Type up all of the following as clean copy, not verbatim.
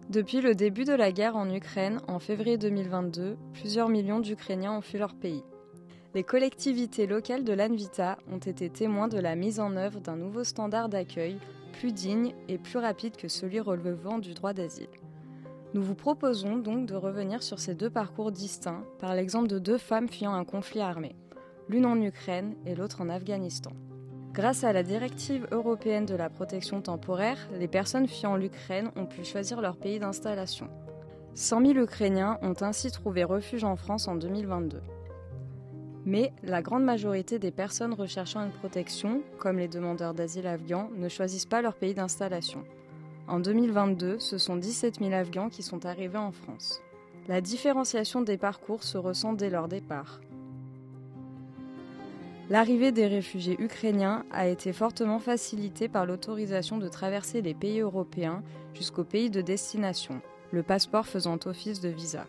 Depuis le début de la guerre en Ukraine, en février 2022, plusieurs millions d'Ukrainiens ont fui leur pays. Les collectivités locales de l'Anvita ont été témoins de la mise en œuvre d'un nouveau standard d'accueil plus digne et plus rapide que celui relevant du droit d'asile. Nous vous proposons donc de revenir sur ces deux parcours distincts par l'exemple de deux femmes fuyant un conflit armé, l'une en Ukraine et l'autre en Afghanistan. Grâce à la directive européenne de la protection temporaire, les personnes fuyant l'Ukraine ont pu choisir leur pays d'installation. 100 000 Ukrainiens ont ainsi trouvé refuge en France en 2022. Mais la grande majorité des personnes recherchant une protection, comme les demandeurs d'asile afghans, ne choisissent pas leur pays d'installation. En 2022, ce sont 17 000 Afghans qui sont arrivés en France. La différenciation des parcours se ressent dès leur départ. L'arrivée des réfugiés ukrainiens a été fortement facilitée par l'autorisation de traverser les pays européens jusqu'au pays de destination, le passeport faisant office de visa.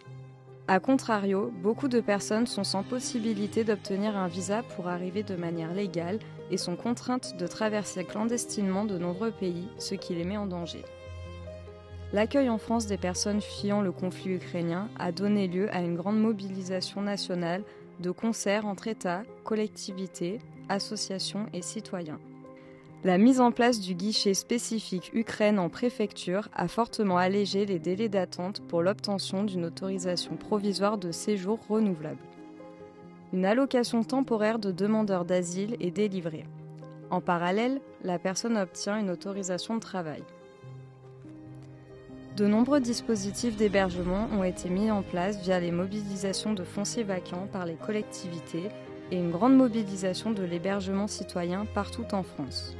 A contrario, beaucoup de personnes sont sans possibilité d'obtenir un visa pour arriver de manière légale et sont contraintes de traverser clandestinement de nombreux pays, ce qui les met en danger. L'accueil en France des personnes fuyant le conflit ukrainien a donné lieu à une grande mobilisation nationale de concert entre États, collectivités, associations et citoyens. La mise en place du guichet spécifique Ukraine en préfecture a fortement allégé les délais d'attente pour l'obtention d'une autorisation provisoire de séjour renouvelable. Une allocation temporaire de demandeurs d'asile est délivrée. En parallèle, la personne obtient une autorisation de travail. De nombreux dispositifs d'hébergement ont été mis en place via les mobilisations de fonciers vacants par les collectivités et une grande mobilisation de l'hébergement citoyen partout en France.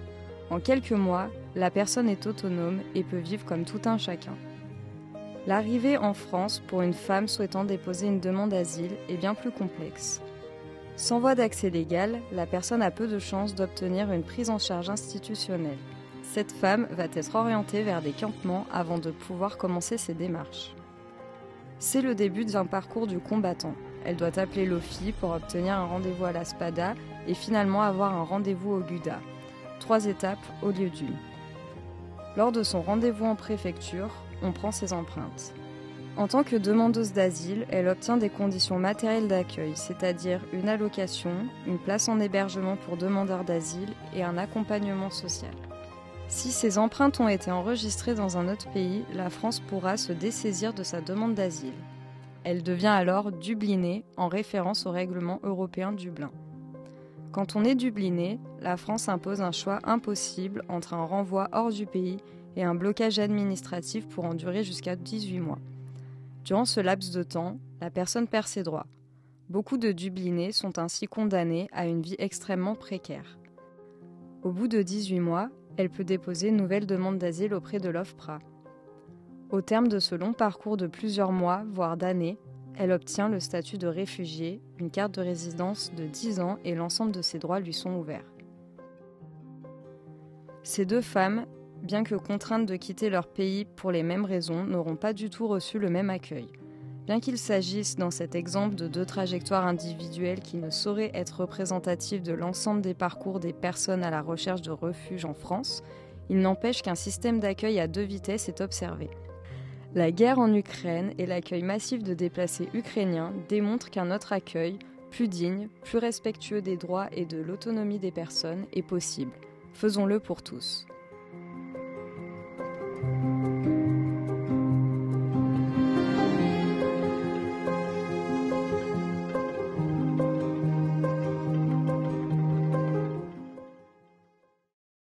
En quelques mois, la personne est autonome et peut vivre comme tout un chacun. L'arrivée en France pour une femme souhaitant déposer une demande d'asile est bien plus complexe. Sans voie d'accès légale, la personne a peu de chances d'obtenir une prise en charge institutionnelle. Cette femme va être orientée vers des campements avant de pouvoir commencer ses démarches. C'est le début d'un parcours du combattant. Elle doit appeler l'OFII pour obtenir un rendez-vous à la SPADA et finalement avoir un rendez-vous au GUDA. 3 étapes au lieu d'une. Lors de son rendez-vous en préfecture, on prend ses empreintes. En tant que demandeuse d'asile, elle obtient des conditions matérielles d'accueil, c'est-à-dire une allocation, une place en hébergement pour demandeurs d'asile et un accompagnement social. Si ces empreintes ont été enregistrées dans un autre pays, la France pourra se dessaisir de sa demande d'asile. Elle devient alors dublinée en référence au règlement européen Dublin. Quand on est dubliné, la France impose un choix impossible entre un renvoi hors du pays et un blocage administratif pouvant durer jusqu'à 18 mois. Durant ce laps de temps, la personne perd ses droits. Beaucoup de dublinés sont ainsi condamnés à une vie extrêmement précaire. Au bout de 18 mois, elle peut déposer une nouvelle demande d'asile auprès de l'OFPRA. Au terme de ce long parcours de plusieurs mois, voire d'années, elle obtient le statut de réfugiée, une carte de résidence de 10 ans et l'ensemble de ses droits lui sont ouverts. Ces deux femmes, bien que contraintes de quitter leur pays pour les mêmes raisons, n'auront pas du tout reçu le même accueil. Bien qu'il s'agisse dans cet exemple de deux trajectoires individuelles qui ne sauraient être représentatives de l'ensemble des parcours des personnes à la recherche de refuge en France, il n'empêche qu'un système d'accueil à 2 vitesses est observé. La guerre en Ukraine et l'accueil massif de déplacés ukrainiens démontrent qu'un autre accueil, plus digne, plus respectueux des droits et de l'autonomie des personnes, est possible. Faisons-le pour tous.